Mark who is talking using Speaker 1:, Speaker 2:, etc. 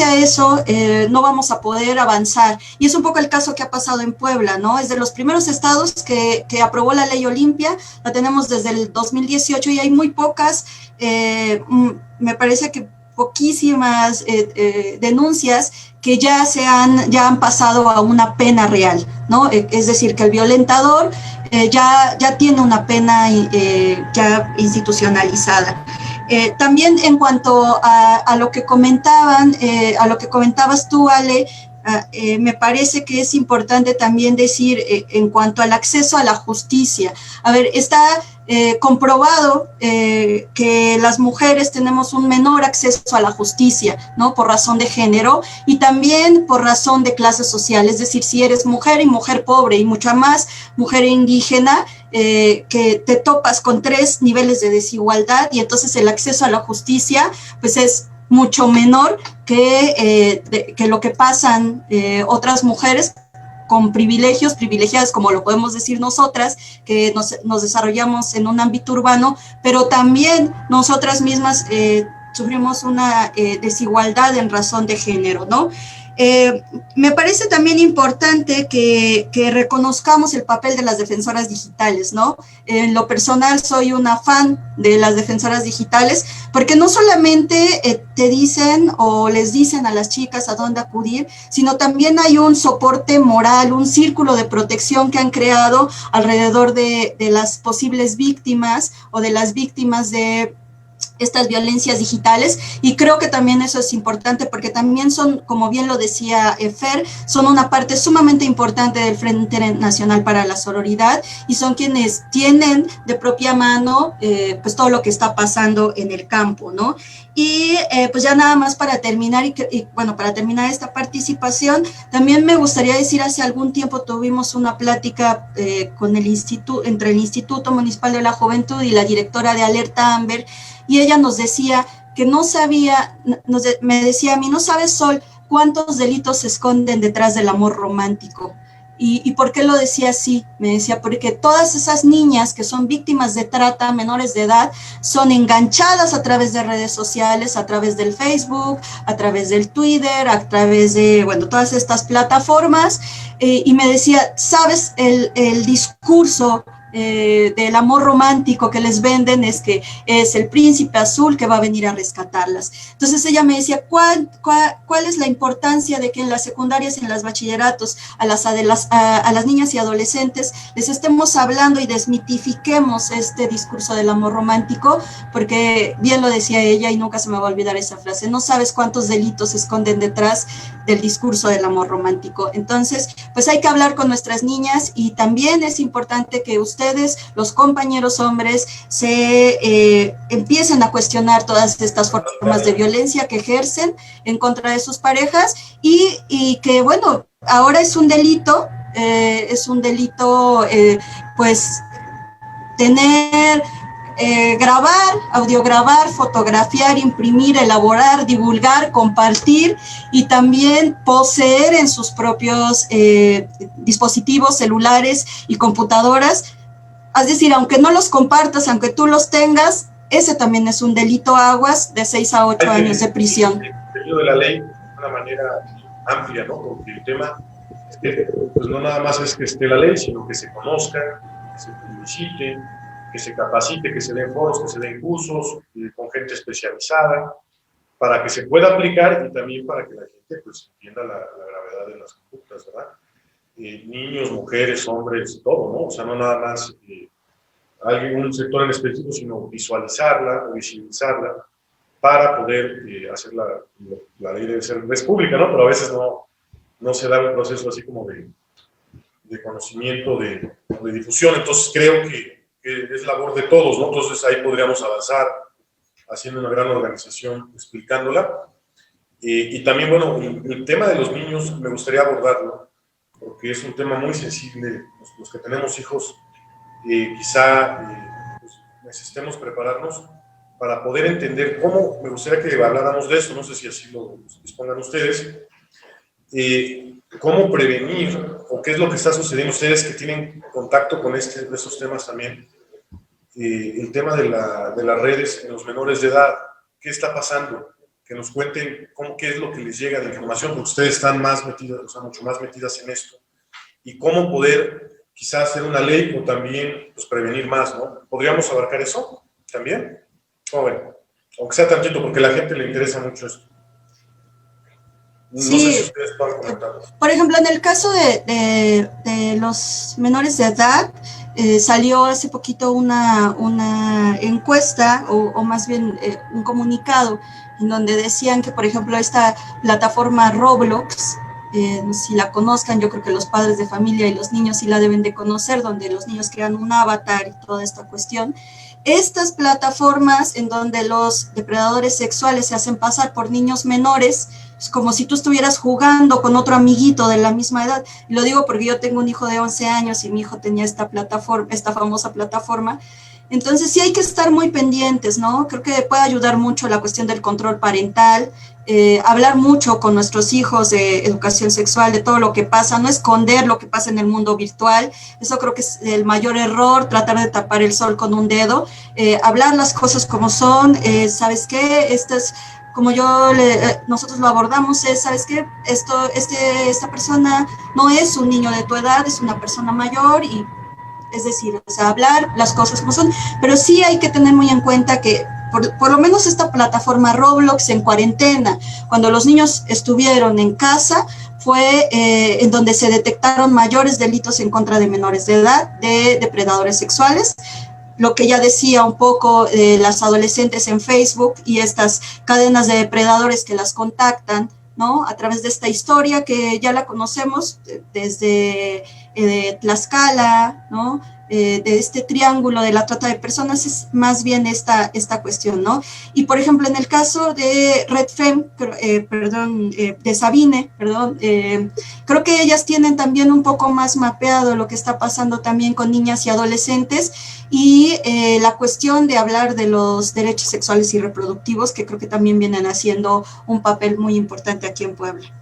Speaker 1: a eso no vamos a poder avanzar. Y es un poco el caso que ha pasado en Puebla, ¿no? Es de los primeros estados que aprobó la ley Olimpia, la tenemos desde el 2018 y hay muy pocas, me parece que poquísimas denuncias que ya han pasado a una pena real, ¿no? Es decir, que el violentador ya tiene una pena ya institucionalizada. También en cuanto a lo que comentaban, a lo que comentabas tú, Ale, me parece que es importante también decir en cuanto al acceso a la justicia. A ver, está comprobado que las mujeres tenemos un menor acceso a la justicia, ¿no? Por razón de género y también por razón de clase social. Es decir, si eres mujer y mujer pobre y mucha más mujer indígena, que te topas con 3 niveles de desigualdad y entonces el acceso a la justicia pues es mucho menor que lo que pasan otras mujeres con privilegiadas, como lo podemos decir nosotras, que nos desarrollamos en un ámbito urbano, pero también nosotras mismas sufrimos una desigualdad en razón de género, ¿no? Me parece también importante que reconozcamos el papel de las defensoras digitales, ¿no? En lo personal soy una fan de las defensoras digitales porque no solamente te dicen o les dicen a las chicas a dónde acudir, sino también hay un soporte moral, un círculo de protección que han creado alrededor de las posibles víctimas o de las víctimas de estas violencias digitales y creo que también eso es importante porque también son, como bien lo decía Fer, son una parte sumamente importante del Frente Nacional para la Sororidad y son quienes tienen de propia mano pues todo lo que está pasando en el campo, ¿no? Y pues ya nada más para terminar y bueno, para terminar esta participación, también me gustaría decir, hace algún tiempo tuvimos una plática con el entre el Instituto Municipal de la Juventud y la directora de Alerta Amber, y ella nos decía que no sabía, me decía a mí, no sabes, Sol, cuántos delitos se esconden detrás del amor romántico. ¿Y por qué lo decía así? Me decía, porque todas esas niñas que son víctimas de trata, menores de edad, son enganchadas a través de redes sociales, a través del Facebook, a través del Twitter, a través de, bueno, todas estas plataformas, y me decía, ¿sabes? El discurso del amor romántico que les venden es que es el príncipe azul que va a venir a rescatarlas. Entonces ella me decía, ¿cuál es la importancia de que en las secundarias, en los bachilleratos, a las niñas y adolescentes les estemos hablando y desmitifiquemos este discurso del amor romántico? Porque bien lo decía ella y nunca se me va a olvidar esa frase, no sabes cuántos delitos se esconden detrás del discurso del amor romántico. Entonces, pues hay que hablar con nuestras niñas y también es importante que ustedes, los compañeros hombres, se empiecen a cuestionar todas estas formas de violencia que ejercen en contra de sus parejas y que, bueno, ahora es un delito, pues, tener grabar, audiograbar, fotografiar, imprimir, elaborar, divulgar, compartir y también poseer en sus propios dispositivos celulares y computadoras. Es decir, aunque no los compartas, aunque tú los tengas, ese también es un delito aguas de 6 a 8 años de prisión.
Speaker 2: El de la ley de una manera amplia, ¿no? Porque el tema es que pues no nada más es que esté la ley, sino que se conozca, que se publicite, que se capacite, que se den foros, que se den cursos con gente especializada, para que se pueda aplicar y también para que la gente pues entienda la gravedad de las conductas, ¿verdad? Niños, mujeres, hombres, todo, ¿no? O sea, no nada más un sector en específico, sino visualizarla o visibilizarla para poder hacer la ley de ser pública, ¿no? Pero a veces no se da un proceso así como de conocimiento, de difusión. Entonces creo que es labor de todos, ¿no? Entonces ahí podríamos avanzar haciendo una gran organización, explicándola. Y también, bueno, el tema de los niños me gustaría abordarlo, porque es un tema muy sensible. Los que tenemos hijos, quizá pues necesitemos prepararnos para poder entender cómo, me gustaría que habláramos de eso, no sé si así lo dispongan ustedes, cómo prevenir o qué es lo que está sucediendo ustedes que tienen contacto con esos temas también, el tema de las redes en los menores de edad, ¿qué está pasando? que nos cuenten qué es lo que les llega de información, porque ustedes están más metidas, o sea, mucho más metidas en esto, y cómo poder quizás hacer una ley o también pues, prevenir más, ¿no? ¿Podríamos abarcar eso también? ¿Cómo ven? Aunque sea tantito, porque a la gente le interesa mucho esto. No sé si
Speaker 1: Sí,
Speaker 2: ustedes pueden comentar.
Speaker 1: por ejemplo, en el caso de los menores de edad, salió hace poquito una encuesta o más bien un comunicado en donde decían que, por ejemplo, esta plataforma Roblox, no sé si la conozcan, yo creo que los padres de familia y los niños sí la deben de conocer, donde los niños crean un avatar y toda esta cuestión. Estas plataformas en donde los depredadores sexuales se hacen pasar por niños menores, es como si tú estuvieras jugando con otro amiguito de la misma edad. Y lo digo porque yo tengo un hijo de 11 años y mi hijo tenía esta plataforma, esta famosa plataforma. Entonces sí hay que estar muy pendientes, ¿no? Creo que puede ayudar mucho la cuestión del control parental, hablar mucho con nuestros hijos de educación sexual, de todo lo que pasa, no esconder lo que pasa en el mundo virtual. Eso creo que es el mayor error, tratar de tapar el sol con un dedo, hablar las cosas como son. ¿Sabes qué? Como nosotros lo abordamos, ¿sabes qué? Esta persona no es un niño de tu edad, es una persona mayor y es decir, o sea, hablar las cosas como son, pero sí hay que tener muy en cuenta que por lo menos esta plataforma Roblox en cuarentena, cuando los niños estuvieron en casa, fue en donde se detectaron mayores delitos en contra de menores de edad, de depredadores sexuales, lo que ya decía un poco las adolescentes en Facebook y estas cadenas de depredadores que las contactan, ¿no? A través de esta historia que ya la conocemos desde Tlaxcala, ¿no? De este triángulo de la trata de personas es más bien esta cuestión, ¿no? Y por ejemplo, en el caso de Red Fem, de Sabine, creo que ellas tienen también un poco más mapeado lo que está pasando también con niñas y adolescentes y la cuestión de hablar de los derechos sexuales y reproductivos, que creo que también vienen haciendo un papel muy importante aquí en Puebla.